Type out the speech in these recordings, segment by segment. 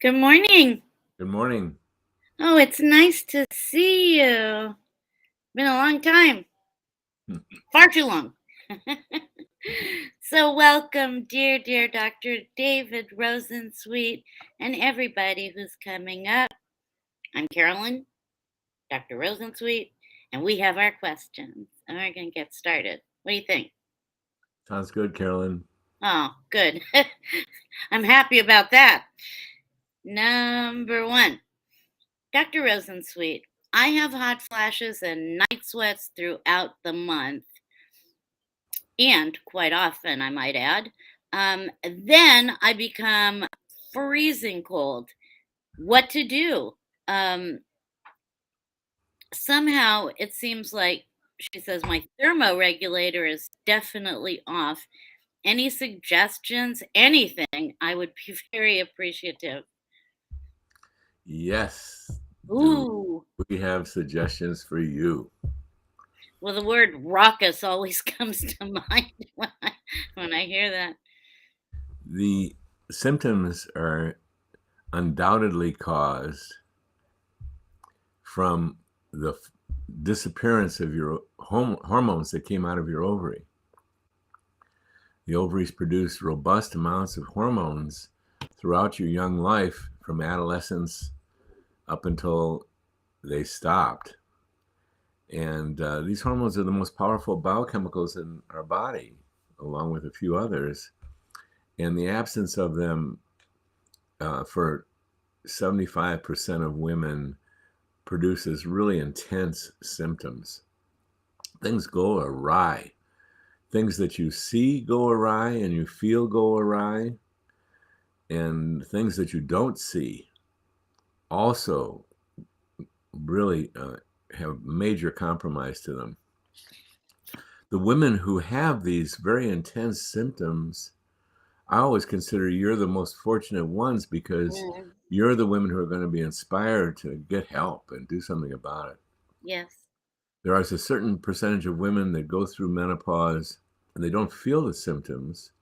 Good morning. Good morning. Oh, it's nice to see you. Been a long time. Far too long. So, welcome, dear Dr. David Rosensweet, and everybody who's coming up. I'm Carolyn, Dr. Rosensweet, and we have our questions. And we're going to get started. What do you think? Sounds good, Carolyn. Oh, good. I'm happy about that. Number one, Dr. Rosensweet, I have hot flashes and night sweats throughout the month, and quite often, I might add. Then I become freezing cold. What to do? Somehow it seems like she says my thermoregulator is definitely off. Any suggestions? Anything? I would be very appreciative. Yes, do Ooh. we have suggestions for you? Well, the word raucous always comes to mind when I hear that. The symptoms are undoubtedly caused from the disappearance of your hormones that came out of your ovary. The ovaries produce robust amounts of hormones throughout your young life from adolescence up until they stopped. And these hormones are the most powerful biochemicals in our body, along with a few others. And the absence of them for 75% of women produces really intense symptoms. Things go awry. Things that you see go awry and you feel go awry. And things that you don't see also really have major compromise to them. The women who have these very intense symptoms, I always consider you're the most fortunate ones because you're the women who are going to be inspired to get help and do something about it. Yes. There is a certain percentage of women that go through menopause and they don't feel the symptoms.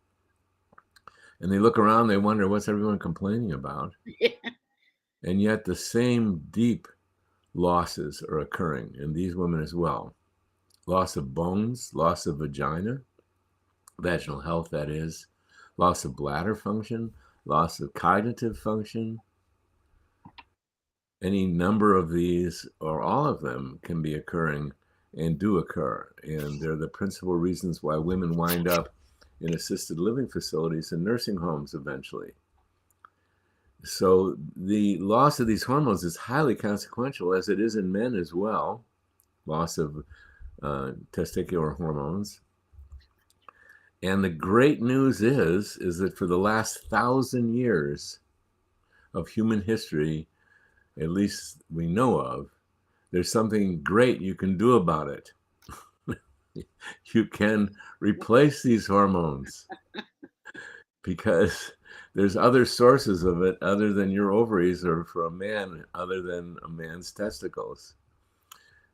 And they look around, they wonder, what's everyone complaining about? And yet the same deep losses are occurring in these women as well. Loss of bones, loss of vagina, vaginal health, that is, loss of bladder function, loss of cognitive function. Any number of these or all of them can be occurring and do occur. And they're the principal reasons why women wind up in assisted living facilities and nursing homes eventually. So the loss of these hormones is highly consequential, as it is in men as well. Loss of testicular hormones. And the great news is that for the last 1,000 years of human history, at least we know of, there's something great you can do about it. You can replace these hormones because there's other sources of it other than your ovaries, or for a man, other than a man's testicles.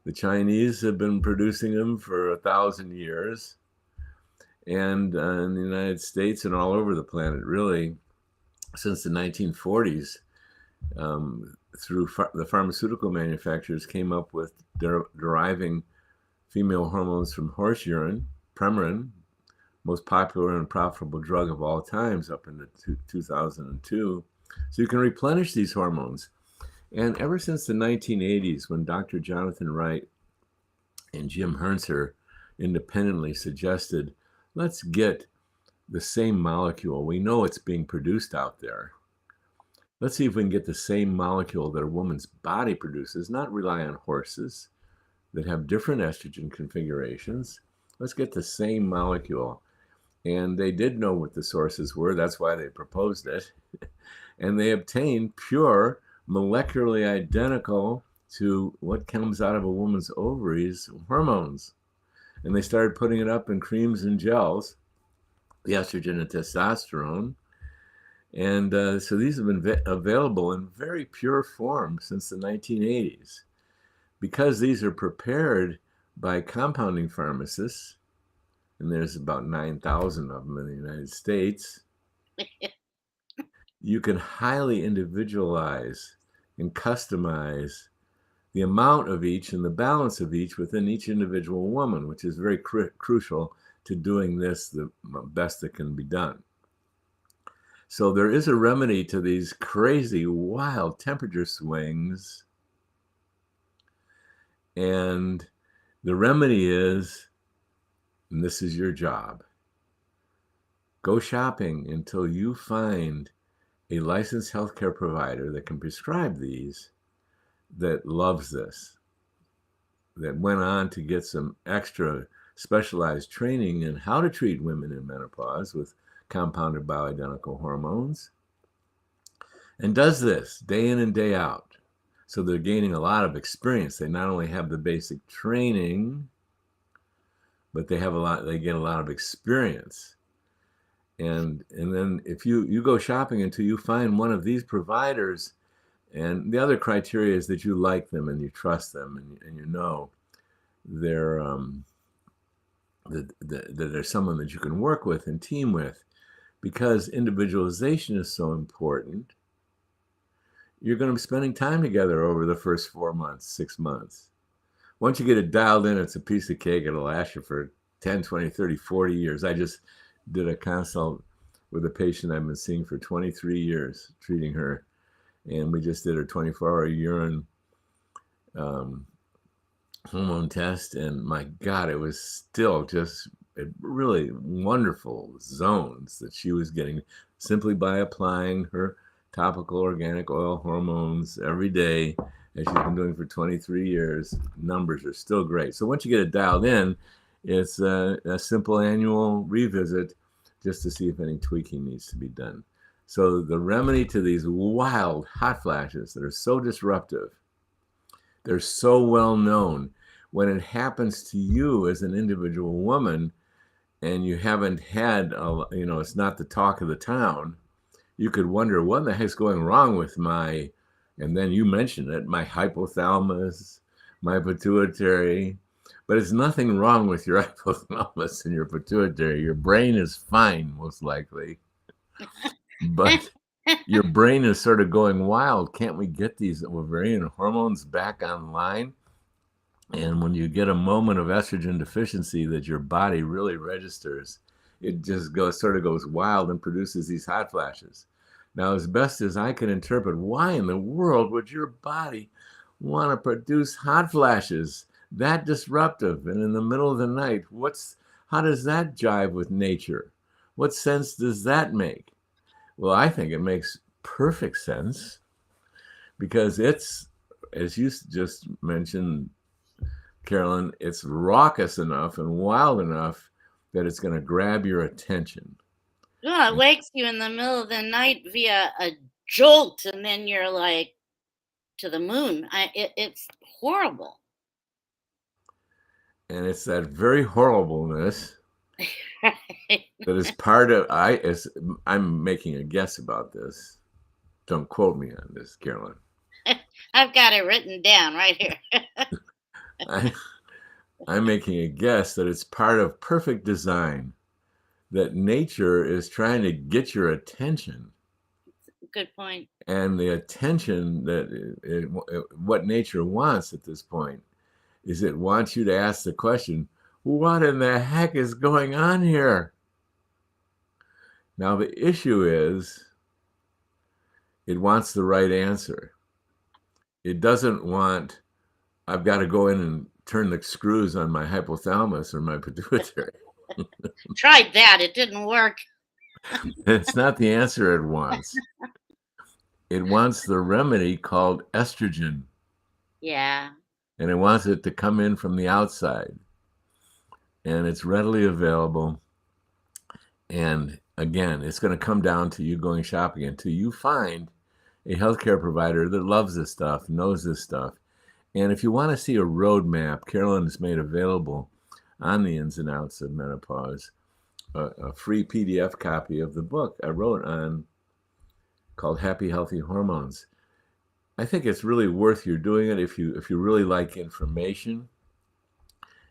The Chinese have been producing them for 1,000 years. And in the United States and all over the planet, really, since the 1940s, through the pharmaceutical manufacturers came up with deriving female hormones from horse urine, Premarin, most popular and profitable drug of all times up into 2002. So you can replenish these hormones. And ever since the 1980s, when Dr. Jonathan Wright and Jim Hernser independently suggested, let's get the same molecule. We know it's being produced out there. Let's see if we can get the same molecule that a woman's body produces, not rely on horses that have different estrogen configurations. Let's get the same molecule. And they did know what the sources were. That's why they proposed it. And they obtained pure, molecularly identical to what comes out of a woman's ovaries, hormones. And they started putting it up in creams and gels, the estrogen and testosterone. And so these have been available in very pure form since the 1980s. Because these are prepared by compounding pharmacists, and there's about 9,000 of them in the United States, you can highly individualize and customize the amount of each and the balance of each within each individual woman, which is very crucial to doing this the best that can be done. So there is a remedy to these crazy, wild temperature swings. And the remedy is, and this is your job, go shopping until you find a licensed healthcare provider that can prescribe these, that loves this, that went on to get some extra specialized training in how to treat women in menopause with compounded bioidentical hormones, and does this day in and day out. So they're gaining a lot of experience. They not only have the basic training, but they get a lot of experience. And then if you go shopping until you find one of these providers, and the other criteria is that you like them and you trust them, and you know they're that they're someone that you can work with and team with, because individualization is so important. You're going to be spending time together over the first 4 months, 6 months. Once you get it dialed in, it's a piece of cake. It'll last you for 10, 20, 30, 40 years. I just did a consult with a patient I've been seeing for 23 years, treating her. And we just did her 24-hour urine hormone test. And my God, it was still just really wonderful zones that she was getting simply by applying her topical organic oil hormones every day, as she's been doing for 23 years. Numbers are still great. So once you get it dialed in, it's a simple annual revisit just to see if any tweaking needs to be done. So the remedy to these wild hot flashes that are so disruptive, they're so well known. When it happens to you as an individual woman and you haven't had, it's not the talk of the town, you could wonder, what the heck's going wrong with my, and then you mentioned it, my hypothalamus, my pituitary. But it's nothing wrong with your hypothalamus and your pituitary. Your brain is fine, most likely. But your brain is sort of going wild. Can't we get these ovarian hormones back online? And when you get a moment of estrogen deficiency that your body really registers, it just goes wild and produces these hot flashes. Now, as best as I can interpret, why in the world would your body want to produce hot flashes that disruptive and in the middle of the night? How does that jive with nature? What sense does that make? Well, I think it makes perfect sense, because it's, as you just mentioned, Carolyn, it's raucous enough and wild enough that it's going to grab your attention. Yeah, it wakes you in the middle of the night via a jolt, and then you're like to the moon. It's horrible. And it's that very horribleness Right. that is part of, I'm making a guess about this. Don't quote me on this, Carolyn. I've got it written down right here. I'm making a guess that it's part of perfect design, that nature is trying to get your attention. Good point. And the attention what nature wants at this point is it wants you to ask the question, what in the heck is going on here? Now, the issue is it wants the right answer. It doesn't want, I've got to go in and turn the screws on my hypothalamus or my pituitary. Tried that. It didn't work. It's not the answer it wants. It wants the remedy called estrogen. Yeah. And it wants it to come in from the outside. And it's readily available. And again, it's going to come down to you going shopping until you find a healthcare provider that loves this stuff, knows this stuff. And if you want to see a roadmap, Carolyn has made available on the ins and outs of menopause a free PDF copy of the book I wrote on, called Happy Healthy Hormones. I think it's really worth your doing it if you really like information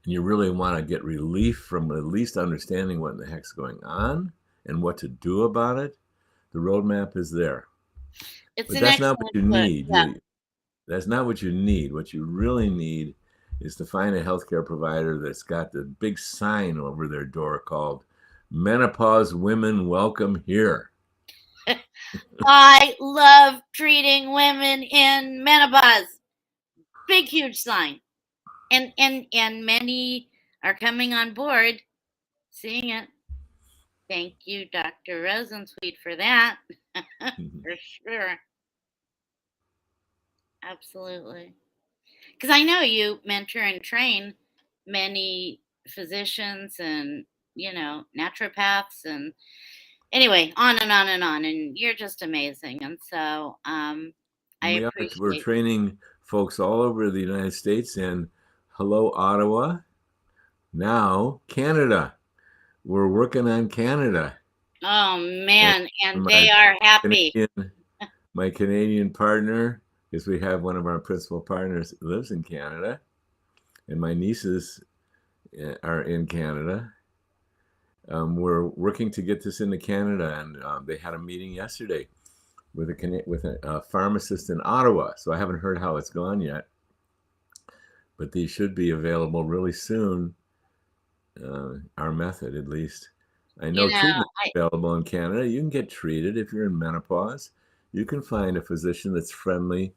and you really want to get relief from at least understanding what the heck's going on and what to do about it. The roadmap is there. It's But an that's not what excellent you book. need. Yeah. That's not what you need. What you really need is to find a healthcare provider that's got the big sign over their door called Menopause Women Welcome Here. I love treating women in menopause. Big, huge sign. And many are coming on board, seeing it. Thank you, Dr. Rosensweet, for that. For sure. Absolutely. Because I know you mentor and train many physicians and, naturopaths and anyway, on and on and on. And you're just amazing. And so I We're appreciate. training folks all over the United States and hello, Ottawa. Now, Canada. We're working on Canada. Oh, And man. And my they are happy. my Canadian partner, because we have one of our principal partners lives in Canada, and my nieces are in Canada. We're working to get this into Canada, and they had a meeting yesterday with a pharmacist in Ottawa. So I haven't heard how it's gone yet, but these should be available really soon. Our method, at least. I know treatment is available in Canada. You can get treated if you're in menopause. You can find a physician that's friendly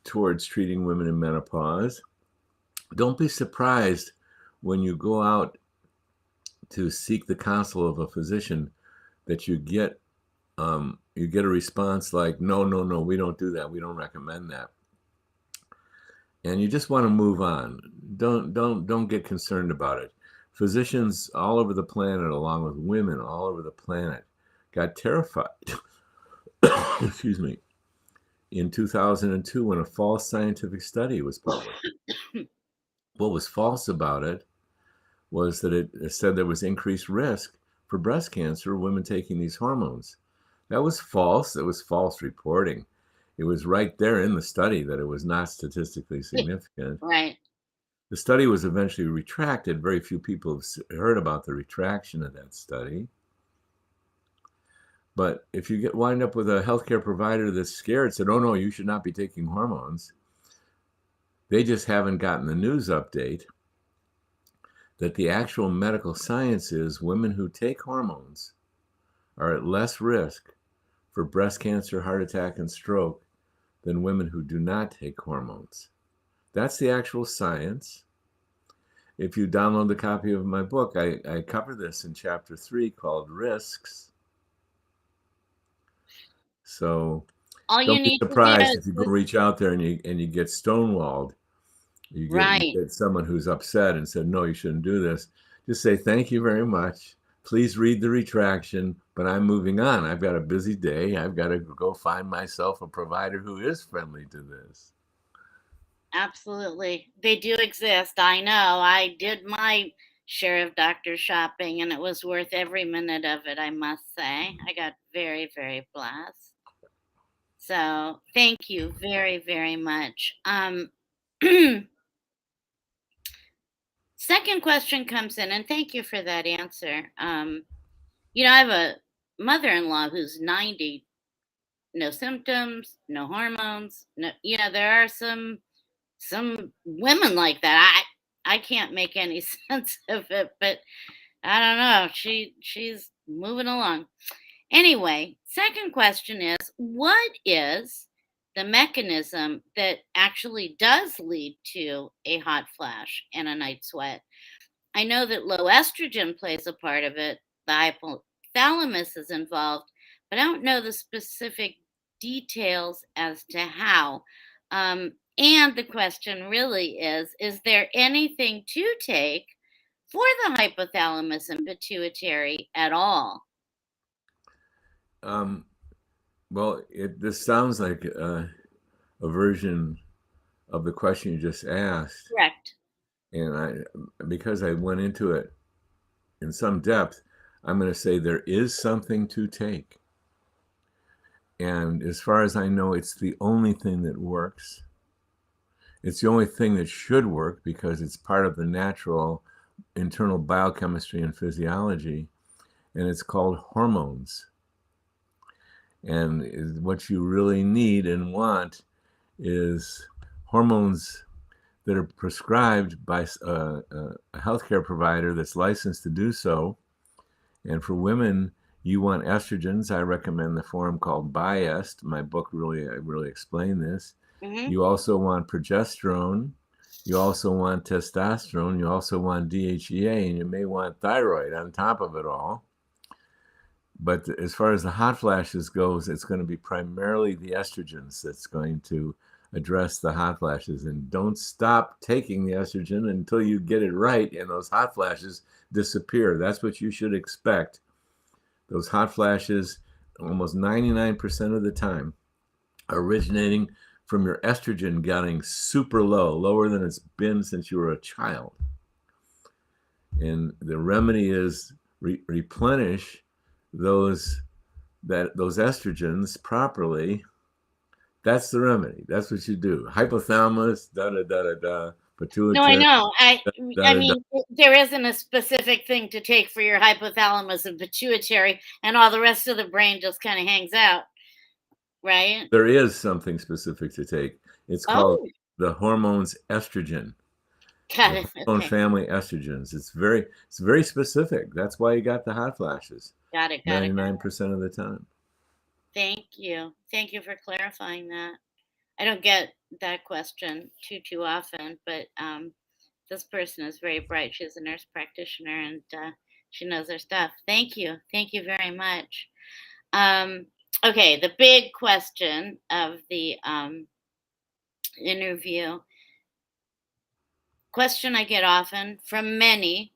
towards treating women in menopause. Don't be surprised when you go out to seek the counsel of a physician that you get a response like, no, no, no, we don't do that. We don't recommend that. And you just want to move on. Don't get concerned about it. Physicians all over the planet, along with women all over the planet, got terrified. Excuse me. In 2002, when a false scientific study was published. What was false about it was that it said there was increased risk for breast cancer women taking these hormones. That was false. It was false reporting. It was right there in the study that it was not statistically significant. Right. The study was eventually retracted. Very few people have heard about the retraction of that study. But if you wind up with a healthcare provider that's scared, said, oh no, you should not be taking hormones, they just haven't gotten the news update that the actual medical science is women who take hormones are at less risk for breast cancer, heart attack, and stroke than women who do not take hormones. That's the actual science. If you download the copy of my book, I cover this in chapter 3 called Risks. So don't be surprised if you go reach out there and you get stonewalled. You get someone who's upset and said, no, you shouldn't do this. Just say, thank you very much. Please read the retraction, but I'm moving on. I've got a busy day. I've got to go find myself a provider who is friendly to this. Absolutely. They do exist. I know. I did my share of doctor shopping and it was worth every minute of it, I must say. I got very, very blessed. So thank you very, very much. Second question comes in, and thank you for that answer. I have a mother-in-law who's 90, no symptoms, no hormones. No, there are some women like that. I can't make any sense of it, but I don't know. She's moving along. Anyway, second question is, what is the mechanism that actually does lead to a hot flash and a night sweat? I know that low estrogen plays a part of it. The hypothalamus is involved, but I don't know the specific details as to how. And the question really is there anything to take for the hypothalamus and pituitary at all? Well, this sounds like a version of the question you just asked. Correct. And because I went into it in some depth, I'm going to say there is something to take. And as far as I know, it's the only thing that works. It's the only thing that should work because it's part of the natural internal biochemistry and physiology, and it's called hormones. And what you really need and want is hormones that are prescribed by a healthcare provider that's licensed to do so. And for women, you want estrogens. I recommend the form called Biest. My book I really explain this. Mm-hmm. You also want progesterone. You also want testosterone. You also want DHEA, and you may want thyroid on top of it all. But as far as the hot flashes goes, it's going to be primarily the estrogens that's going to address the hot flashes. And don't stop taking the estrogen until you get it right and those hot flashes disappear. That's what you should expect. Those hot flashes, almost 99% of the time, originating from your estrogen getting super low, lower than it's been since you were a child. And the remedy is replenish those estrogens properly. That's the remedy. That's what you do. Hypothalamus, da da da da da, No, I pituitary, know. da I da da. mean, there isn't a specific thing to take for your hypothalamus and pituitary, and all the rest of the brain just kind of hangs out, right? There is something specific to take. It's called Oh, the hormones estrogen, got the it. hormone Okay, family estrogens. It's very specific. That's why you got the hot flashes got it. Got it. Got it. 99% of the time. Thank you. Thank you for clarifying that. I don't get that question too often, but this person is very bright. She's a nurse practitioner, and she knows her stuff. Thank you. Thank you very much. Um, okay, the big question of the interview, question I get often from many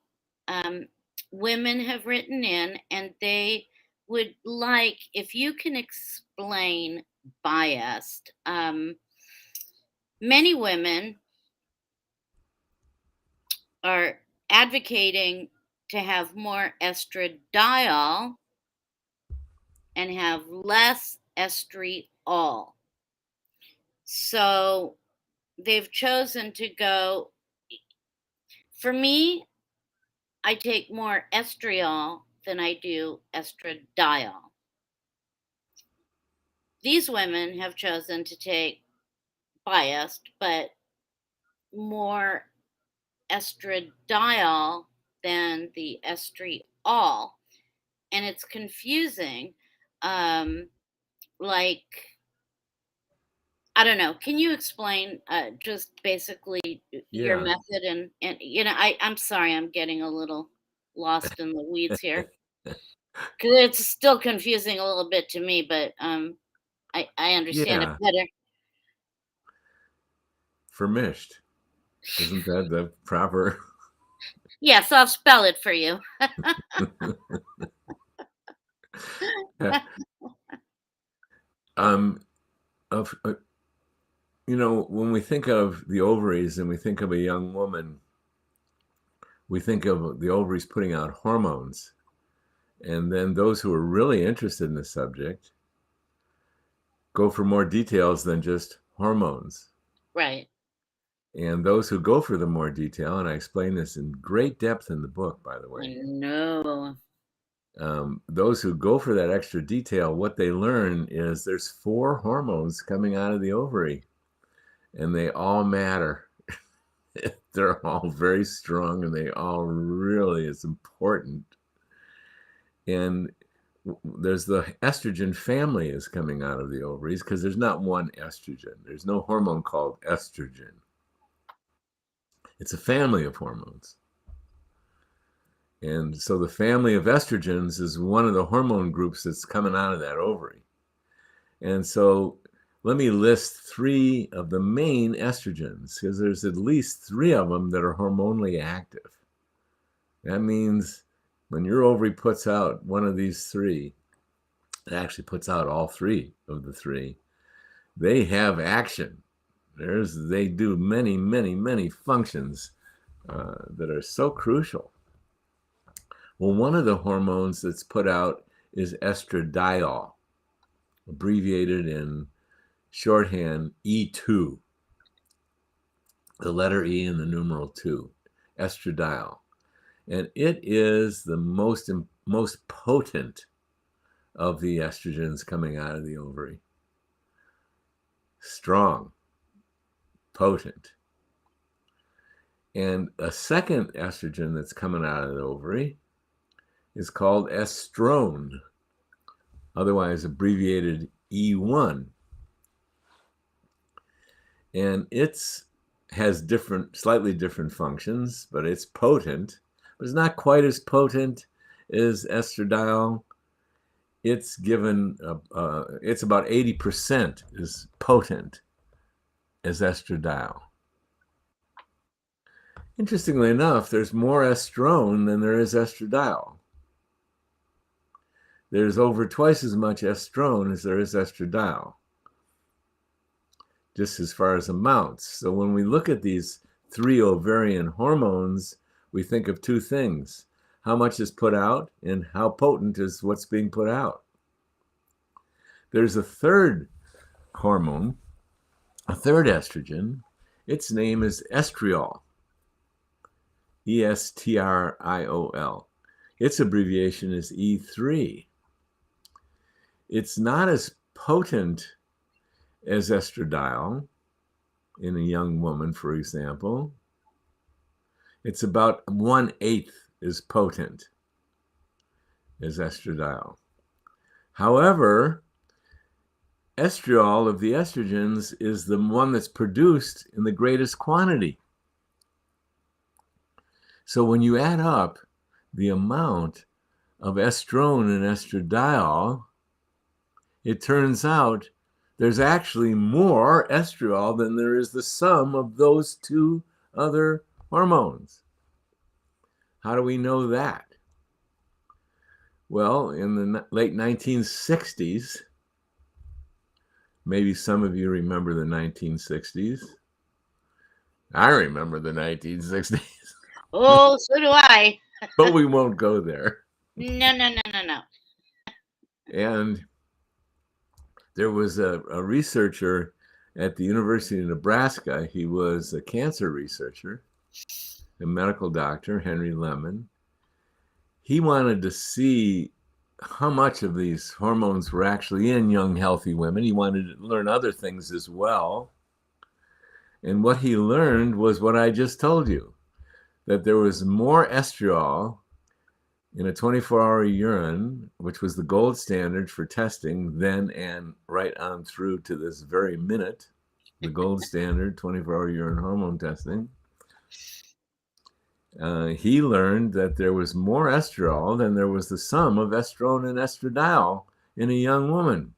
um, women have written in, and they would like if you can explain biased. Many women are advocating to have more estradiol and have less estriol. So they've chosen to go. For me, I take more estriol than I do estradiol. These women have chosen to take biased, but more estradiol than the estriol. And it's confusing. Um, like, I don't know. Can you explain just basically your Yeah. method? And I'm sorry, I'm getting a little lost in the weeds here because it's still confusing a little bit to me, but I understand it Yeah. better. Vermished. Isn't that the proper? Yes, I'll spell it for you. um, of, when we think of the ovaries and we think of a young woman, we think of the ovaries putting out hormones. And then those who are really interested in the subject go for more details than just hormones. Right. And those who go for the more detail, and I explain this in great depth in the book, by the I way, know. those who go for that extra detail, what they learn is there's 4 hormones coming out of the ovary, and they all matter. They're all very strong, and they all really is important. And there's the estrogen family is coming out of the ovaries because there's not one estrogen. There's no hormone called estrogen. It's a family of hormones. And so the family of estrogens is one of the hormone groups that's coming out of that ovary. And so let me list 3 of the main estrogens because there's at least 3 of them that are hormonally active. That means when your ovary puts out one of these 3, it actually puts out all 3 of the 3. They have action. They do many, many, many functions that are so crucial. Well, one of the hormones that's put out is estradiol, abbreviated in shorthand E2, the letter E and the numeral 2, estradiol. And it is the most potent of the estrogens coming out of the ovary. Strong, potent. And a second estrogen that's coming out of the ovary is called estrone, otherwise abbreviated E1. And it has slightly different functions, but it's potent, but it's not quite as potent as estradiol. It's it's about 80% as potent as estradiol. Interestingly enough, there's more estrone than there is estradiol. There's over twice as much estrone as there is estradiol, just as far as amounts. So when we look at these three ovarian hormones, we think of two things: how much is put out and how potent is what's being put out. There's a third hormone, a third estrogen. Its name is estriol, estriol. Its abbreviation is E3. It's not as potent as estradiol in a young woman, for example. It's about 1/8 as potent as estradiol. However, estriol of the estrogens is the one that's produced in the greatest quantity. So when you add up the amount of estrone and estradiol, it turns out there's actually more estriol than there is the sum of those two other hormones. How do we know that? Well, in the late 1960s, maybe some of you remember the 1960s. I remember the 1960s. Oh, so do I. But we won't go there. No. And there was a researcher at the University of Nebraska. He was a cancer researcher, a medical doctor, Henry Lemon. He wanted to see how much of these hormones were actually in young, healthy women. He wanted to learn other things as well. And what he learned was what I just told you, that there was more estriol in a 24-hour urine, which was the gold standard for testing then and right on through to this very minute, the gold standard 24-hour urine hormone testing. He learned that there was more estriol than there was the sum of estrone and estradiol in a young woman.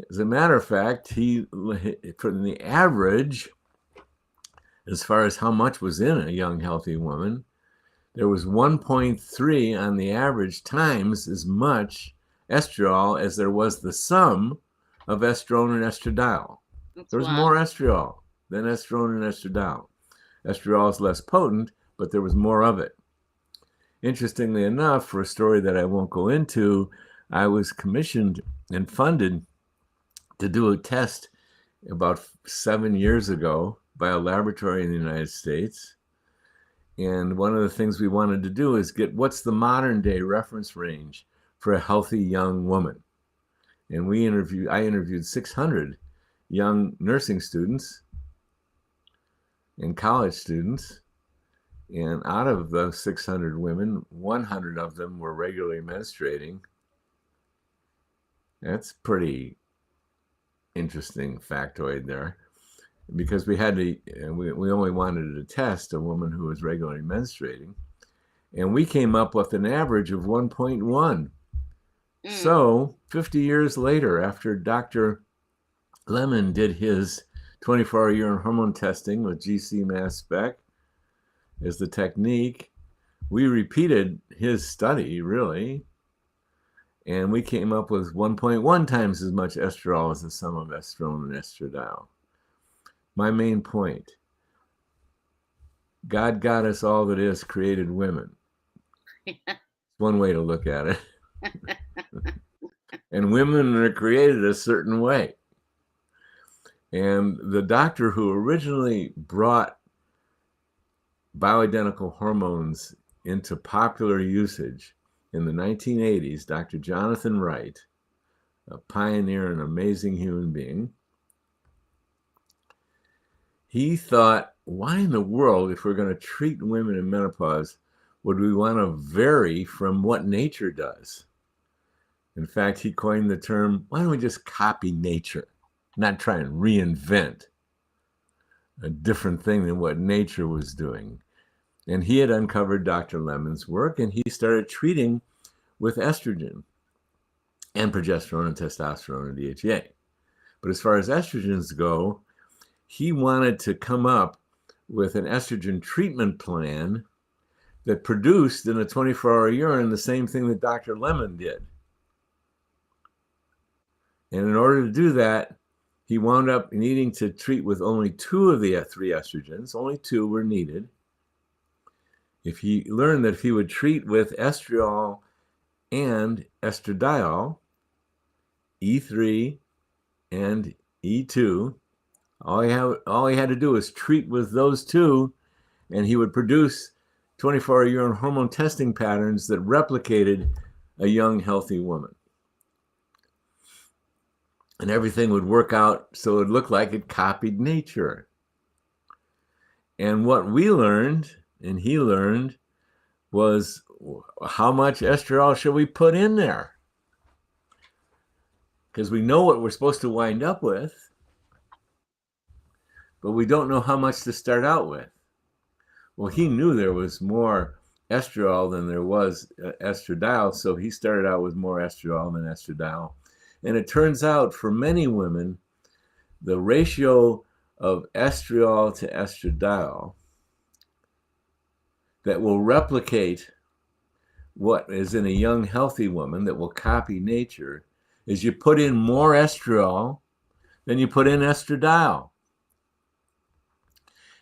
As a matter of fact, from the average, as far as how much was in a young, healthy woman, there was 1.3 on the average times as much estriol as there was the sum of estrone and estradiol. There was more estriol than estrone and estradiol. Estriol is less potent, but there was more of it. Interestingly enough, for a story that I won't go into, I was commissioned and funded to do a test about 7 years ago by a laboratory in the United States. And one of the things we wanted to do is get what's the modern day reference range for a healthy young woman. And I interviewed 600 young nursing students and college students. And out of those 600 women, 100 of them were regularly menstruating. That's pretty interesting factoid there, because we only wanted to test a woman who was regularly menstruating, and we came up with an average of 1.1. So 50 years later, after Dr. Lemon did his 24-hour urine hormone testing with GC mass spec as the technique, we repeated his study, really, and we came up with 1.1 times as much estriol as the sum of estrone and estradiol. My main point: God got us all that is, created women. One way to look at it. And women are created a certain way. And the doctor who originally brought bioidentical hormones into popular usage in the 1980s, Dr. Jonathan Wright, a pioneer and amazing human being, he thought, why in the world, if we're going to treat women in menopause, would we want to vary from what nature does? In fact, he coined the term, why don't we just copy nature, not try and reinvent a different thing than what nature was doing? And he had uncovered Dr. Lemon's work, and he started treating with estrogen and progesterone and testosterone and DHEA. But as far as estrogens go, he wanted to come up with an estrogen treatment plan that produced in a 24-hour urine the same thing that Dr. Lemon did. And in order to do that, he wound up needing to treat with only 2 of the 3 estrogens. Only 2 were needed. If he learned that if he would treat with estriol and estradiol, E3 and E2, all he had to do was treat with those 2, and he would produce 24-hour urine hormone testing patterns that replicated a young, healthy woman. And everything would work out so it looked like it copied nature. And what we learned, and he learned, was how much estriol should we put in there? Because we know what we're supposed to wind up with, but we don't know how much to start out with. Well, he knew there was more estriol than there was estradiol, so he started out with more estriol than estradiol. And it turns out for many women, the ratio of estriol to estradiol that will replicate what is in a young, healthy woman, that will copy nature, is you put in more estriol than you put in estradiol.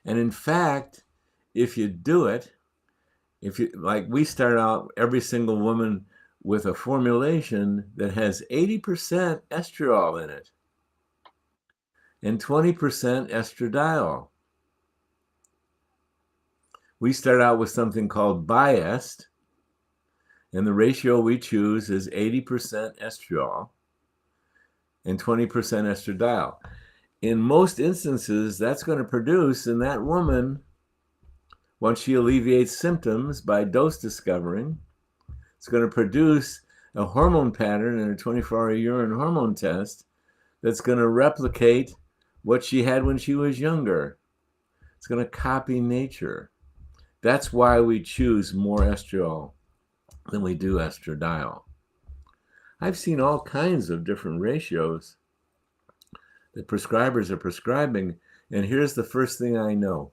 And in fact, if you do it, like we start out every single woman with a formulation that has 80% estriol in it and 20% estradiol. We start out with something called biased, and the ratio we choose is 80% estriol and 20% estradiol. In most instances, that's going to produce in that woman, once she alleviates symptoms by dose discovering, it's going to produce a hormone pattern in a 24-hour urine hormone test that's going to replicate what she had when she was younger. It's going to copy nature. That's why we choose more estriol than we do estradiol. I've seen all kinds of different ratios that prescribers are prescribing, and here's the first thing I know.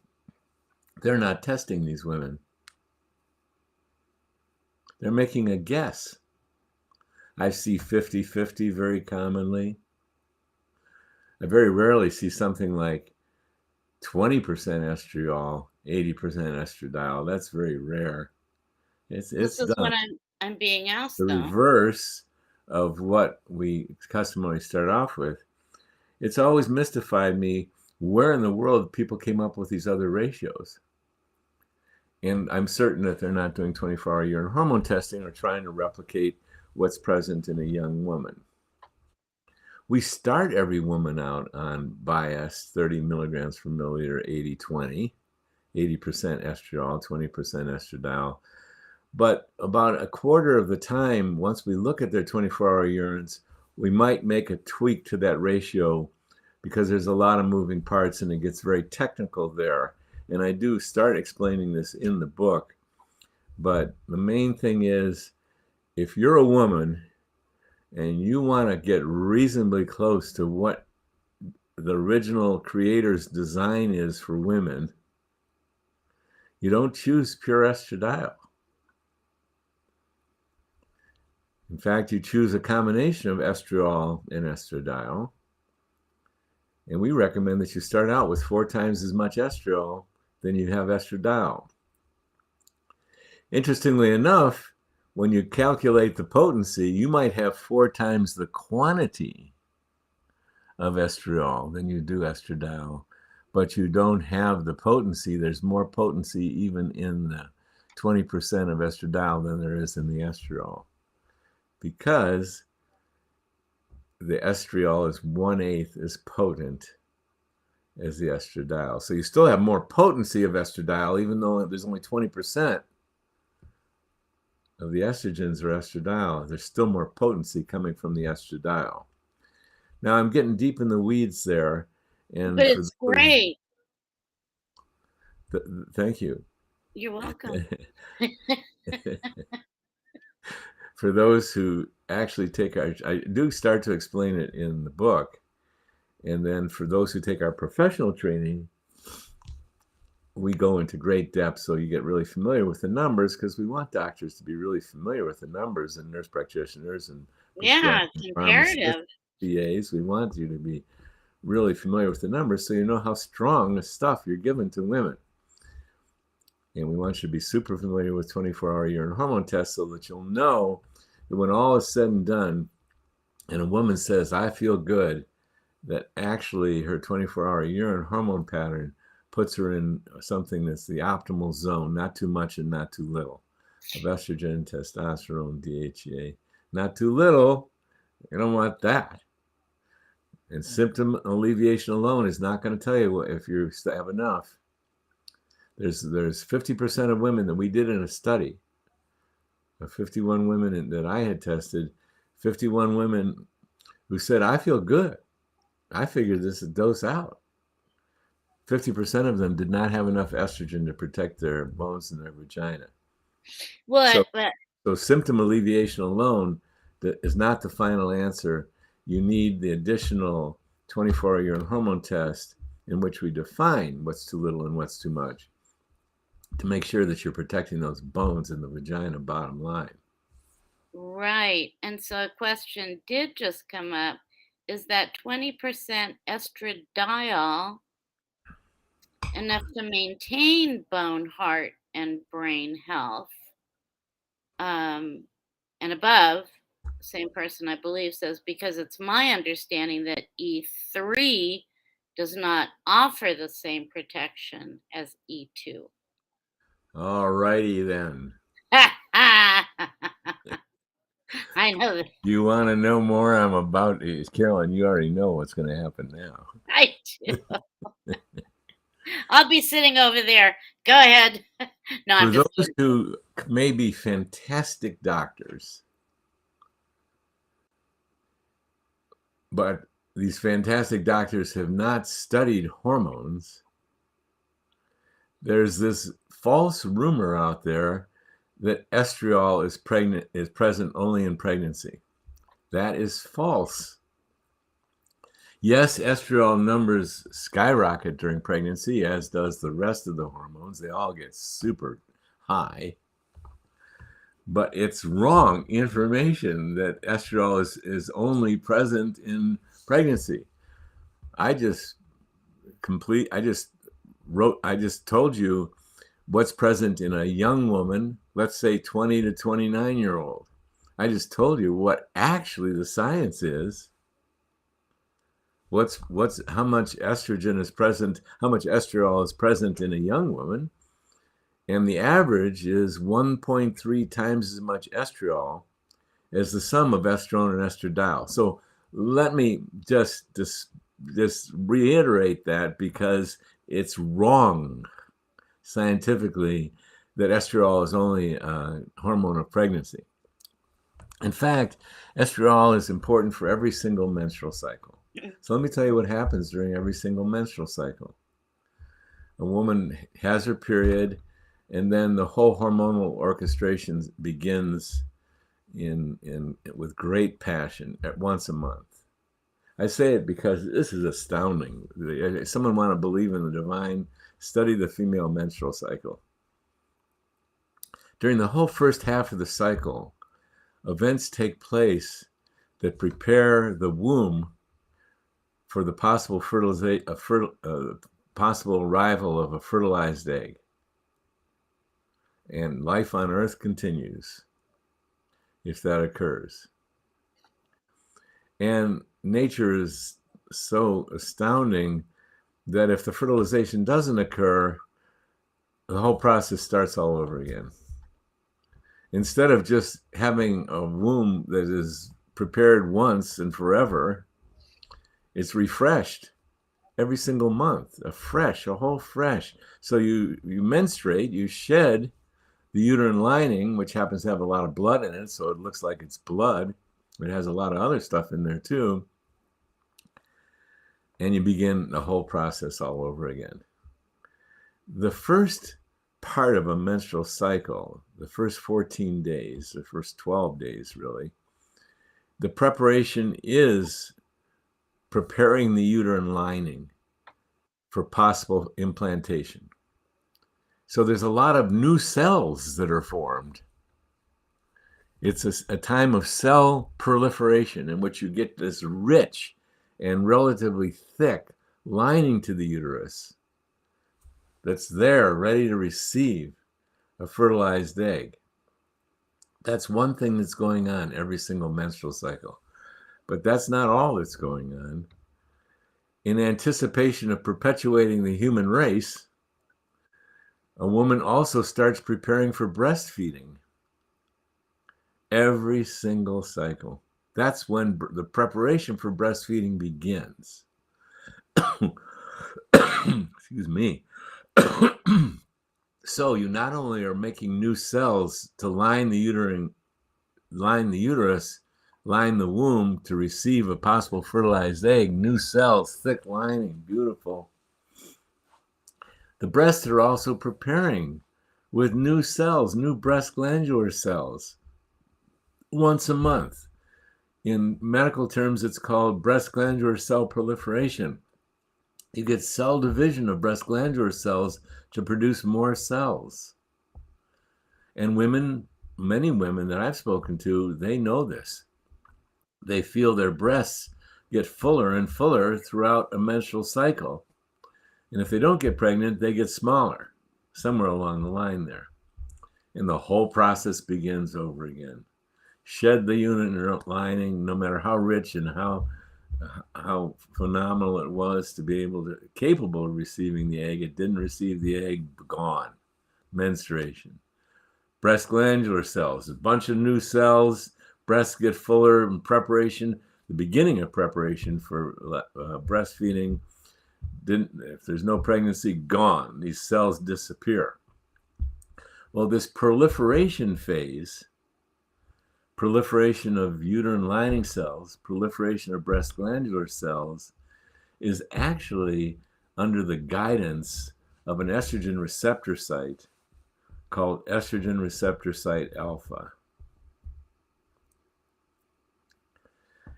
They're not testing these women. They're making a guess. I see 50-50 very commonly. I very rarely see something like 20% estriol, 80% estradiol. That's very rare. It's This is done. what I'm being asked, The though. reverse of what we customarily start off with. It's always mystified me where in the world people came up with these other ratios. And I'm certain that they're not doing 24-hour urine hormone testing or trying to replicate what's present in a young woman. We start every woman out on bias 30 milligrams per milliliter, 80-20, 80% estriol, 20% estradiol. But about a quarter of the time, once we look at their 24-hour urines, we might make a tweak to that ratio because there's a lot of moving parts and it gets very technical there. And I do start explaining this in the book. But the main thing is, if you're a woman and you want to get reasonably close to what the original creator's design is for women, you don't choose pure estradiol. In fact, you choose a combination of estriol and estradiol. And we recommend that you start out with 4 times as much estriol than you have estradiol. Interestingly enough, when you calculate the potency, you might have 4 times the quantity of estriol than you do estradiol, but you don't have the potency. There's more potency even in the 20% of estradiol than there is in the estriol, because the estriol is 1/8 as potent as the estradiol. So you still have more potency of estradiol, even though there's only 20% of the estrogens are estradiol. There's still more potency coming from the estradiol. Now I'm getting deep in the weeds there, and But it's great. Thank you. You're welcome. For those who actually take I do start to explain it in the book, and then for those who take our professional training, we go into great depth so you get really familiar with the numbers, because we want doctors to be really familiar with the numbers, and nurse practitioners and Yeah, it's imperative. PAs. We want you to be really familiar with the numbers so you know how strong the stuff you're giving to women. And we want you to be super familiar with 24-hour urine hormone tests so that you'll know that when all is said and done, and a woman says, I feel good, that actually her 24-hour urine hormone pattern puts her in something that's the optimal zone, not too much and not too little, of estrogen, testosterone, DHEA. Not too little, you don't want that. And symptom alleviation alone is not going to tell you if you have enough. There's 50% of women that we did in a study, of 51 women that I had tested, 51 women who said, I feel good. I figured this dose out. 50% of them did not have enough estrogen to protect their bones in their vagina. So symptom alleviation alone is not the final answer. You need the additional 24-hour urine hormone test, in which we define what's too little and what's too much, to make sure that you're protecting those bones in the vagina, bottom line. Right. And so a question did just come up. Is that 20% estradiol enough to maintain bone, heart, and brain health? And above, same person, I believe, says, because it's my understanding that E3 does not offer the same protection as E2. All righty then. I know that. You want to know more? I'm about to, Carolyn, you already know what's going to happen now. I do. I'll be sitting over there. Go ahead. No, for those who may be fantastic doctors, but these fantastic doctors have not studied hormones, there's this false rumor out there that estriol is present only in pregnancy. That is false. Yes, estriol numbers skyrocket during pregnancy, as does the rest of the hormones. They all get super high. But it's wrong information that estriol is only present in pregnancy. I just told you what's present in a young woman, let's say 20 to 29-year-old. I just told you what actually the science is. How much estrogen is present, how much estriol is present in a young woman, and the average is 1.3 times as much estriol as the sum of estrone and estradiol. So let me just reiterate that, because it's wrong scientifically that estriol is only a hormone of pregnancy. In fact, estriol is important for every single menstrual cycle. So let me tell you what happens during every single menstrual cycle. A woman has her period, and then the whole hormonal orchestration begins with great passion at once a month. I say it because this is astounding. If someone want to believe in the divine, study the female menstrual cycle. During the whole first half of the cycle, events take place that prepare the womb for the possible possible arrival of a fertilized egg. And life on Earth continues if that occurs. And nature is so astounding that if the fertilization doesn't occur, the whole process starts all over again. Instead of just having a womb that is prepared once and forever, it's refreshed every single month, a whole fresh. So you menstruate, you shed the uterine lining, which happens to have a lot of blood in it, so it looks like it's blood. It has a lot of other stuff in there too. And you begin the whole process all over again. The first part of a menstrual cycle, the first 14 days, the first 12 days really, the preparation is preparing the uterine lining for possible implantation. So there's a lot of new cells that are formed. It's a time of cell proliferation in which you get this rich and relatively thick lining to the uterus that's there ready to receive a fertilized egg. That's one thing that's going on every single menstrual cycle. But that's not all that's going on. In anticipation of perpetuating the human race, a woman also starts preparing for breastfeeding every single cycle. That's when the preparation for breastfeeding begins. Excuse me. So you not only are making new cells to line the uterus, line the womb to receive a possible fertilized egg, new cells, thick lining, beautiful. The breasts are also preparing with new cells, new breast glandular cells, once a month. In medical terms, it's called breast glandular cell proliferation. You get cell division of breast glandular cells to produce more cells. And women, many women that I've spoken to, they know this. They feel their breasts get fuller and fuller throughout a menstrual cycle. And if they don't get pregnant, they get smaller, somewhere along the line there. And the whole process begins over again. Shed the uterine lining, no matter how rich and how phenomenal it was to be capable of receiving the egg. It didn't receive the egg, gone. Menstruation. Breast glandular cells, a bunch of new cells. Breasts get fuller in preparation, the beginning of preparation for breastfeeding. If there's no pregnancy, gone. These cells disappear. Well, this proliferation phase, proliferation of uterine lining cells, proliferation of breast glandular cells, is actually under the guidance of an estrogen receptor site called estrogen receptor site alpha.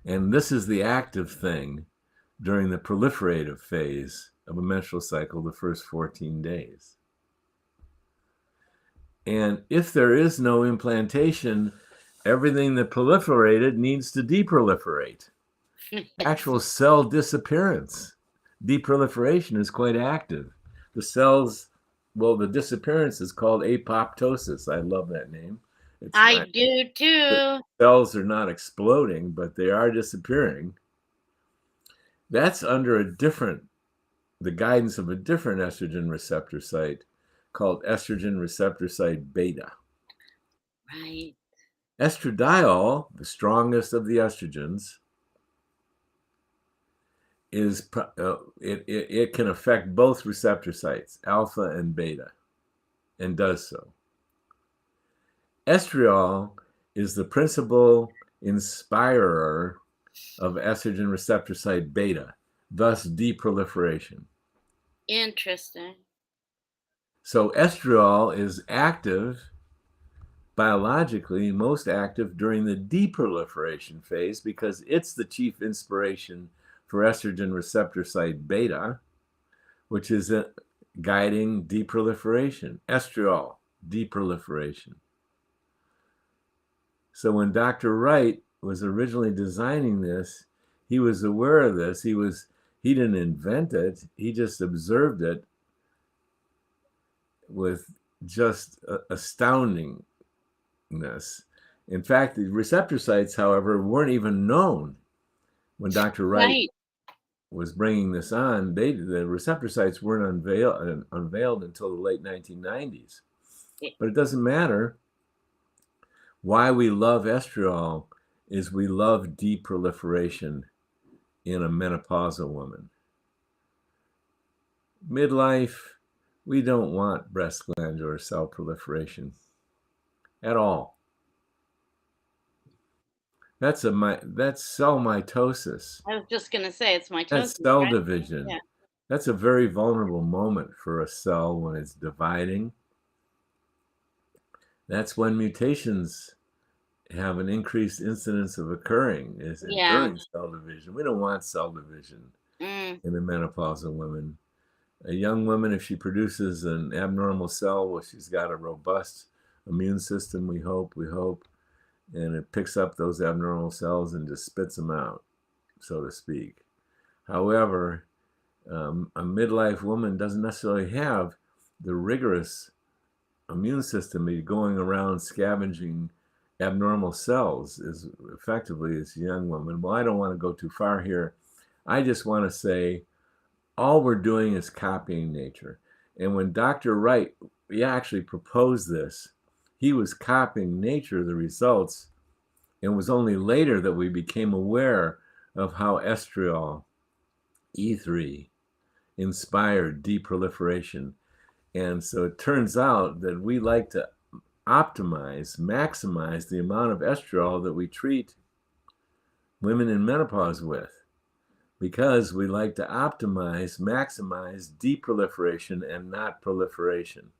And this is the active thing during the proliferative phase of a menstrual cycle, the first 14 days. And if there is no implantation, everything that proliferated needs to deproliferate. Actual cell disappearance. Deproliferation is quite active. The cells, well, the disappearance is called apoptosis. I love that name. I do too. The cells are not exploding, but they are disappearing. That's under the guidance of a different estrogen receptor site called estrogen receptor site beta. Right. Estradiol, the strongest of the estrogens, it can affect both receptor sites, alpha and beta, and does so. Estriol is the principal inspirer of estrogen receptor site beta, thus deproliferation. Interesting. So estriol is active, biologically most active during the deproliferation phase because it's the chief inspiration for estrogen receptor site beta, which is guiding deproliferation. Estriol, deproliferation. So when Dr. Wright was originally designing this, he was aware of this. He didn't invent it. He just observed it with just astoundingness. In fact, the receptor sites, however, weren't even known when Dr. Wright was bringing this on. The receptor sites weren't unveiled until the late 1990s. But it doesn't matter. Why we love estriol is we love deproliferation in a menopausal woman. Midlife, we don't want breast glandular cell proliferation at all. That's cell mitosis. I was just going to say it's That's mitosis, cell right? division. Yeah. That's a very vulnerable moment for a cell when it's dividing. That's when mutations have an increased incidence of occurring is Yeah. during cell division. We don't want cell division Mm. in a menopausal woman. A young woman, if she produces an abnormal cell, well, she's got a robust immune system, we hope, and it picks up those abnormal cells and just spits them out, so to speak. However, a midlife woman doesn't necessarily have the rigorous immune system be going around scavenging abnormal cells as effectively as a young woman. Well, I don't want to go too far here. I just want to say all we're doing is copying nature. And when Dr. Wright he actually proposed this, he was copying nature, the results, and it was only later that we became aware of how estriol E3 inspired deproliferation. And so it turns out that we like to maximize the amount of estriol that we treat women in menopause with because we like to maximize deproliferation and not proliferation.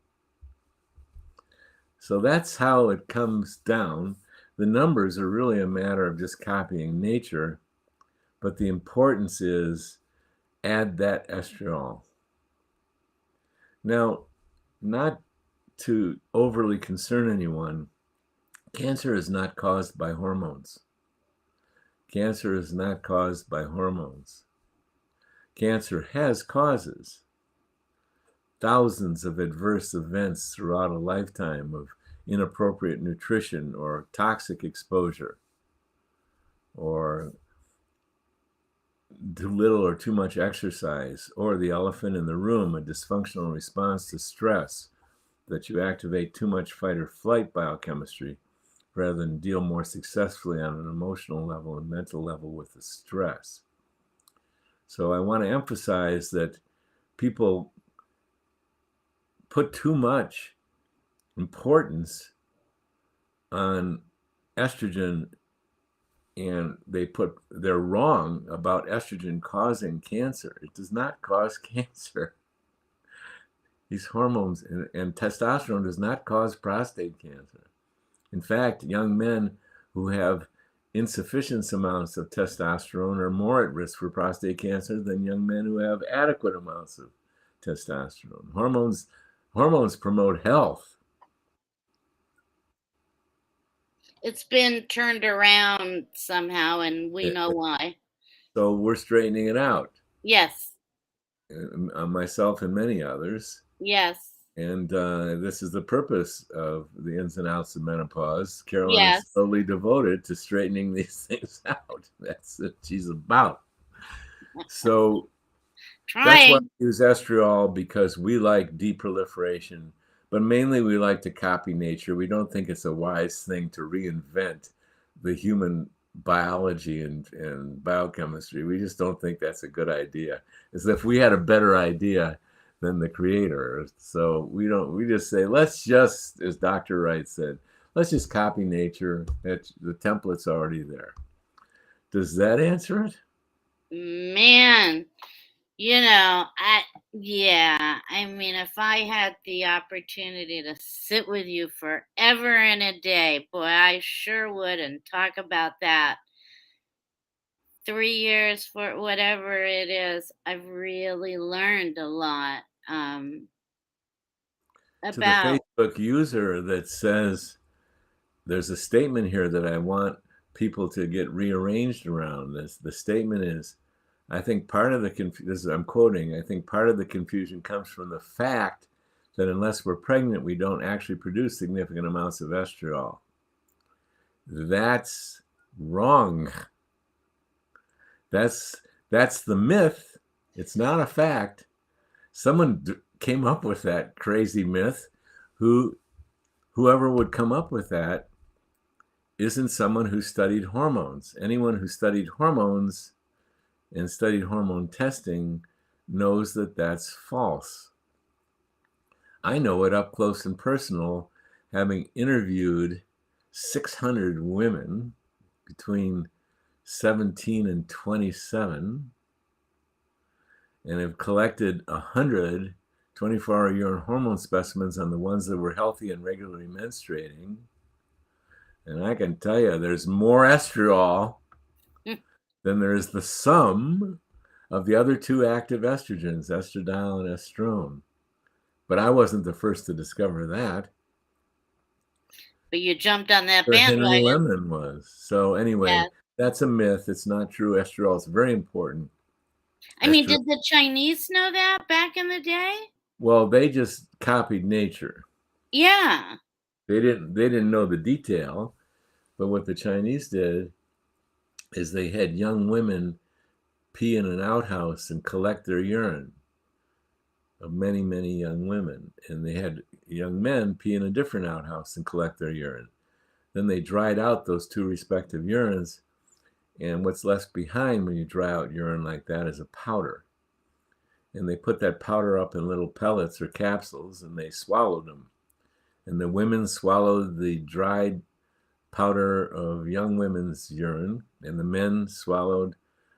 So that's how it comes down. The numbers are really a matter of just copying nature, but the importance is add that estriol. Now, not to overly concern anyone, cancer is not caused by hormones. Cancer is not caused by hormones. Cancer has causes. Thousands of adverse events throughout a lifetime of inappropriate nutrition or toxic exposure or too little or too much exercise, or the elephant in the room, a dysfunctional response to stress, that you activate too much fight or flight biochemistry rather than deal more successfully on an emotional level and mental level with the stress. So I want to emphasize that people put too much importance on estrogen, and they're wrong about estrogen causing cancer. It does not cause cancer. These hormones and testosterone does not cause prostate cancer. In fact, young men who have insufficient amounts of testosterone are more at risk for prostate cancer than young men who have adequate amounts of testosterone. Hormones promote health. It's been turned around somehow, and we know why. So we're straightening it out. Yes. Myself and many others. Yes. And this is the purpose of the ins and outs of menopause. Carolyn is Yes. totally devoted to straightening these things out. That's what she's about. So that's why Trying. we use estriol, because we like deproliferation, but mainly we like to copy nature. We don't think it's a wise thing to reinvent the human biology and biochemistry. We just don't think that's a good idea. As if we had a better idea than the creator. So we just say, let's just, as Dr. Wright said, let's just copy nature. The template's already there. Does that answer it? Man, I mean, if I had the opportunity to sit with you forever and a day, boy, I sure would, and talk about that. 3 years for whatever it is, I've really learned a lot To the about. Facebook user that says, there's a statement here that I want people to get rearranged around. The statement is, I think part of the confusion, I'm quoting, I think part of the confusion comes from the fact that unless we're pregnant, we don't actually produce significant amounts of estriol. That's wrong. That's the myth. It's not a fact. Someone came up with that crazy myth. Whoever would come up with that isn't someone who studied hormones. Anyone who studied hormones and studied hormone testing knows that that's false. I know it up close and personal, having interviewed 600 women between 17 and 27, and have collected 100 24-hour urine hormone specimens on the ones that were healthy and regularly menstruating. And I can tell you, there's more estradiol than there is the sum of the other two active estrogens, estradiol and estrone. But I wasn't the first to discover that. But you jumped on that Sir Henry bandwagon. Lemon was. So anyway, Yes. that's a myth. It's not true. Estradiol is very important. I mean, did the Chinese know that back in the day? Well, they just copied nature. Yeah. They didn't know the detail, but what the Chinese did is they had young women pee in an outhouse and collect their urine of many, many young women. And they had young men pee in a different outhouse and collect their urine. Then they dried out those two respective urines. And what's left behind when you dry out urine like that is a powder. And they put that powder up in little pellets or capsules, and they swallowed them. And the women swallowed the dried powder of young women's urine, and the men swallowed,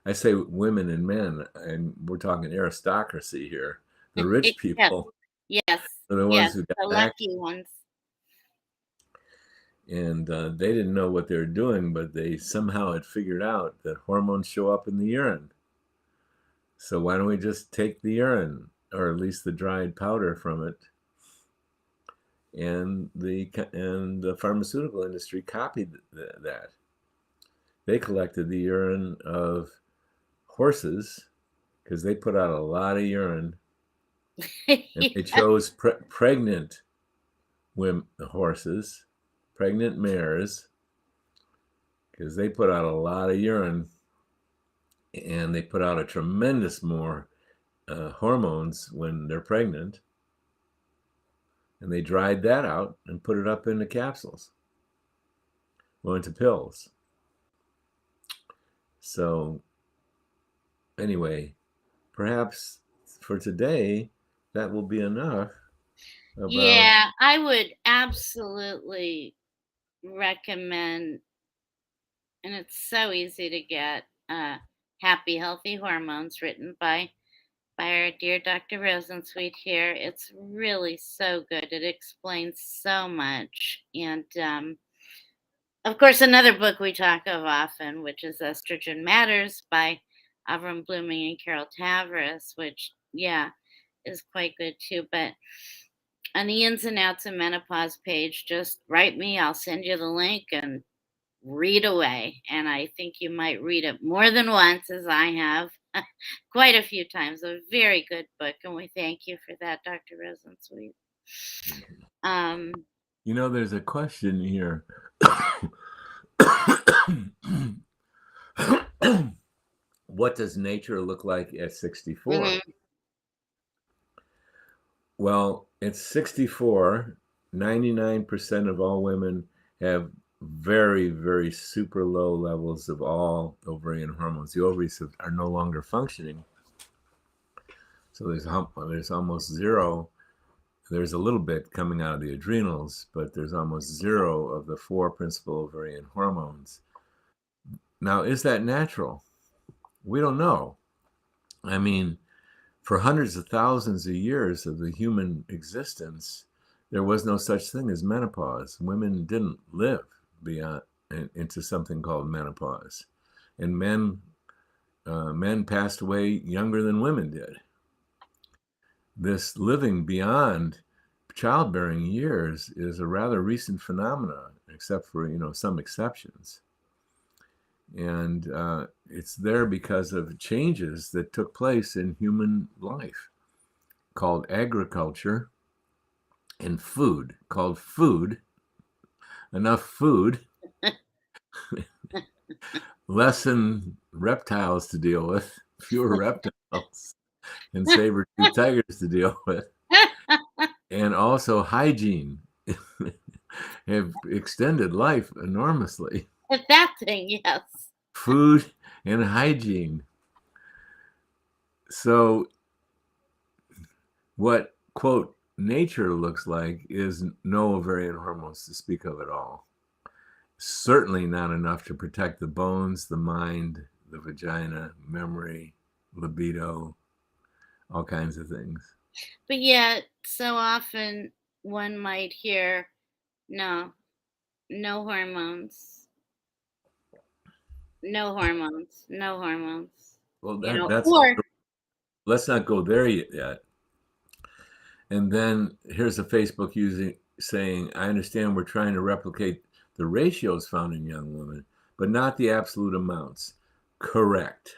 I say women and men, and we're talking aristocracy here. The rich people yes. are the ones who got the lucky ones. And they didn't know what they were doing, but they somehow had figured out that hormones show up in the urine. So why don't we just take the urine, or at least the dried powder from it? And the pharmaceutical industry copied that. They collected the urine of horses because they put out a lot of urine, and they chose pregnant horses, pregnant mares, because they put out a lot of urine, and they put out a tremendous more hormones when they're pregnant. And they dried that out and put it up into capsules, or into pills. So anyway, perhaps for today, that will be enough. Yeah, I would absolutely recommend, and it's so easy to get, Happy Healthy Hormones, written by our dear Dr. Rosensweet here. It's really so good. It explains so much. And of course, another book we talk of often, which is Estrogen Matters by Avram Blooming and Carol Tavris, which, yeah, is quite good too. But on the ins and outs of menopause page, just write me. I'll send you the link and read away. And I think you might read it more than once, as I have quite a few times. A very good book, and we thank you for that, Dr. Rosensweet. There's a question here. What does nature look like at 64? Mm-hmm. Well, at 64, 99% of all women have very, very super low levels of all ovarian hormones. The ovaries are no longer functioning. So there's almost zero. There's a little bit coming out of the adrenals, but there's almost zero of the 4 principal ovarian hormones. Now, is that natural? We don't know. I mean, for hundreds of thousands of years of the human existence, there was no such thing as menopause. Women didn't live beyond into something called menopause, and men passed away younger than women did. This living beyond childbearing years is a rather recent phenomenon, except for some exceptions. And it's there because of changes that took place in human life, called agriculture, and food, called food. Enough food, less than reptiles to deal with, fewer reptiles, and saber-toothed tigers to deal with, and also hygiene. have extended life enormously. That thing, yes. Food and hygiene. So, what, quote, nature looks like is no ovarian hormones to speak of at all. Certainly not enough to protect the bones, the mind, the vagina, memory, libido, all kinds of things. But yet, so often one might hear, no, no hormones, no hormones, no hormones. Well, You know, that's or let's not go there yet. And then here's a Facebook user saying, I understand we're trying to replicate the ratios found in young women, but not the absolute amounts. Correct.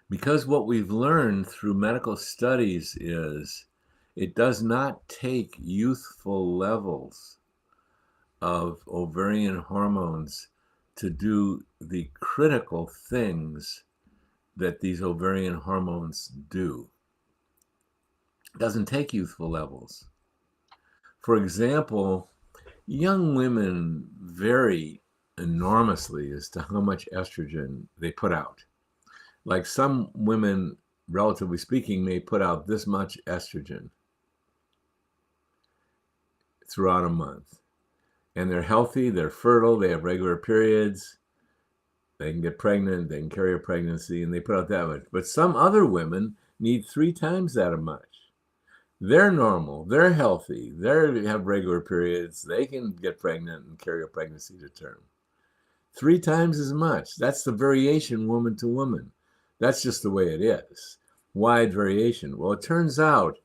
Because what we've learned through medical studies is it does not take youthful levels of ovarian hormones to do the critical things that these ovarian hormones do. It doesn't take youthful levels. For example, young women vary enormously as to how much estrogen they put out. Like some women, relatively speaking, may put out this much estrogen throughout a month. And they're healthy, they're fertile, they have regular periods, they can get pregnant, they can carry a pregnancy, and they put out that much. But some other women need 3 times that much. They're normal, they're healthy, they have regular periods, they can get pregnant and carry a pregnancy to term. 3 times as much. That's the variation woman to woman. That's just the way it is. Wide variation. Well, it turns out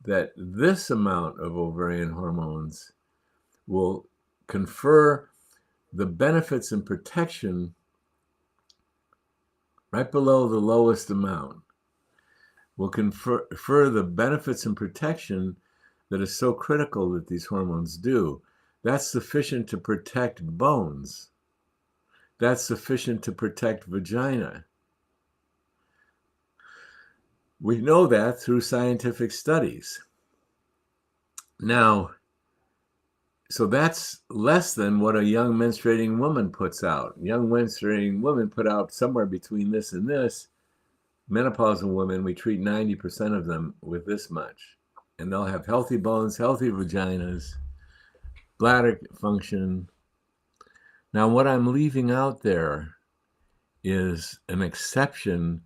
that this amount of ovarian hormones will confer the benefits and protection right below the lowest amount, will confer the benefits and protection that is so critical that these hormones do. That's sufficient to protect bones. That's sufficient to protect vagina. We know that through scientific studies. Now, so that's less than what a young menstruating woman puts out. Young menstruating women put out somewhere between this and this. Menopausal women, we treat 90% of them with this much. And they'll have healthy bones, healthy vaginas, bladder function. Now, what I'm leaving out there is an exception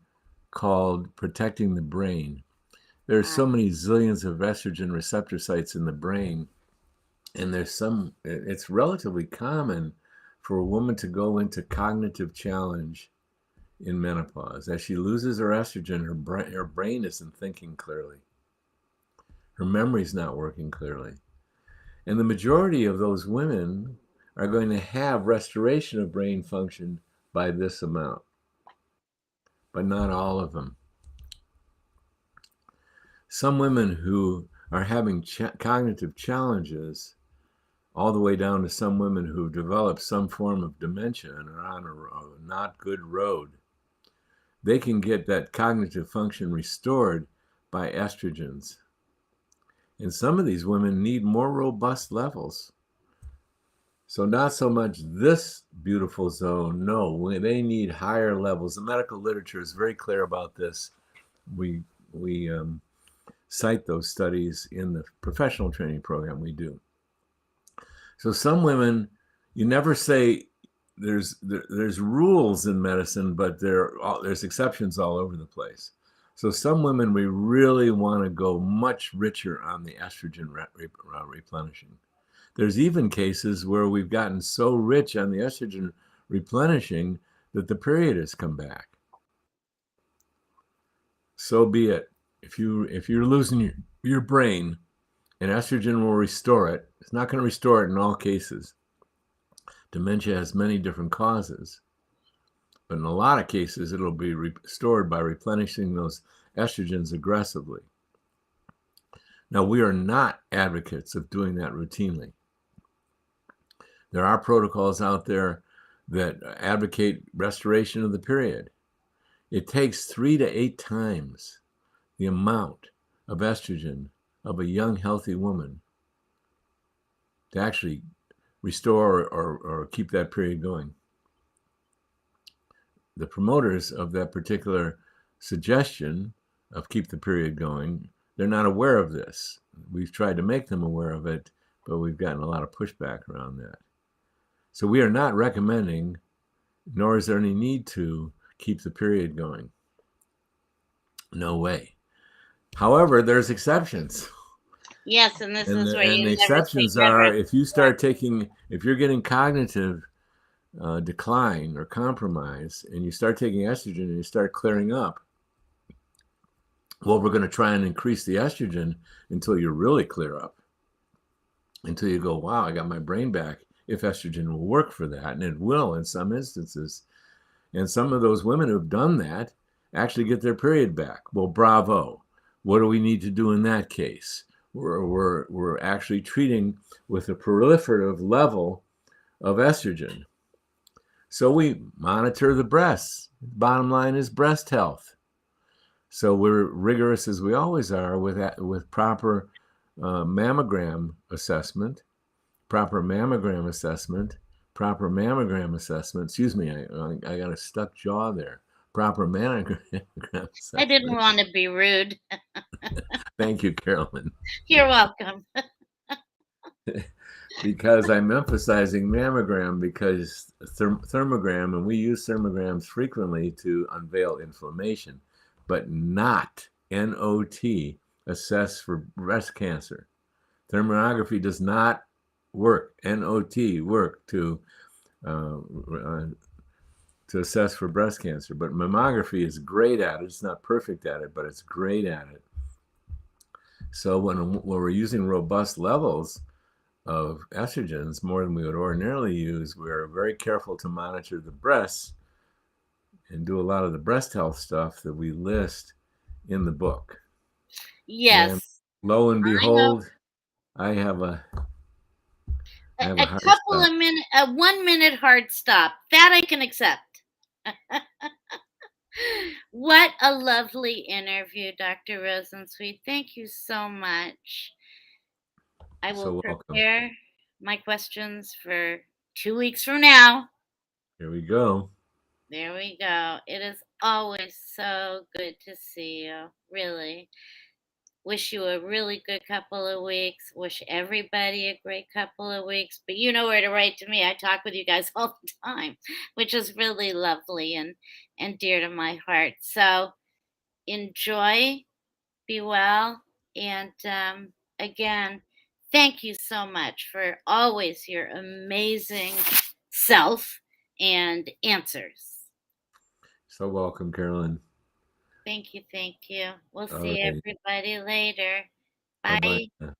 called protecting the brain. There's so many zillions of estrogen receptor sites in the brain, and it's relatively common for a woman to go into cognitive challenge in menopause. As she loses her estrogen, her brain isn't thinking clearly. Her memory's not working clearly. And the majority of those women are going to have restoration of brain function by this amount, but not all of them. Some women who are having cognitive challenges, all the way down to some women who've developed some form of dementia and are on a not good road, they can get that cognitive function restored by estrogens. And some of these women need more robust levels. So not so much this beautiful zone, no, they need higher levels. The medical literature is very clear about this. We cite those studies in the professional training program we do. So some women, you never say there's rules in medicine, but there's exceptions all over the place. So some women, we really want to go much richer on the estrogen replenishing. There's even cases where we've gotten so rich on the estrogen replenishing that the period has come back. So be it. If you're losing your brain, and estrogen will restore it. It's not going to restore it in all cases. Dementia has many different causes, but in a lot of cases, it'll be restored by replenishing those estrogens aggressively. Now, we are not advocates of doing that routinely. There are protocols out there that advocate restoration of the period. It takes 3 to 8 times the amount of estrogen of a young, healthy woman to actually restore or keep that period going. The promoters of that particular suggestion of keep the period going, they're not aware of this. We've tried to make them aware of it, but we've gotten a lot of pushback around that. So we are not recommending, nor is there any need to, keep the period going. No way. However, there's exceptions. Yes, and this And is where the you never say exceptions never. are if you start taking, if you're getting cognitive decline or compromise, and you start taking estrogen and you start clearing up, well, we're going to try and increase the estrogen until you really clear up, until you go, wow, I got my brain back, if estrogen will work for that. And it will in some instances. And some of those women who've done that actually get their period back. Well, bravo. What do we need to do in that case? We're actually treating with a proliferative level of estrogen. So we monitor the breasts. Bottom line is breast health. So we're rigorous as we always are with proper mammogram assessment, proper mammogram assessment, proper mammogram assessment. Excuse me, I got a stuck jaw there. Proper mammogram assessment. I didn't want to be rude. Thank you, Carolyn. You're welcome. Because I'm emphasizing mammogram because thermogram, and we use thermograms frequently to unveil inflammation, but not NOT assess for breast cancer. Thermography does not work. NOT work to assess for breast cancer, but mammography is great at it. It's not perfect at it, but it's great at it. So when we're using robust levels of estrogens, more than we would ordinarily use, we're very careful to monitor the breasts and do a lot of the breast health stuff that we list in the book. Yes. And lo and behold, I have a couple of minutes, a 1 minute hard stop. That I can accept. What a lovely interview, Dr. Rosensweet. Thank you so much. I will prepare my questions for 2 weeks from now. Here we go. There we go. It is always so good to see you. Really. Wish you a really good couple of weeks. Wish everybody a great couple of weeks. But you know where to write to me. I talk with you guys all the time, which is really lovely and dear to my heart. So enjoy, be well, and again, thank you so much for always your amazing self and answers. So welcome, Carolyn. Thank you. We'll see everybody later. Bye. Bye-bye.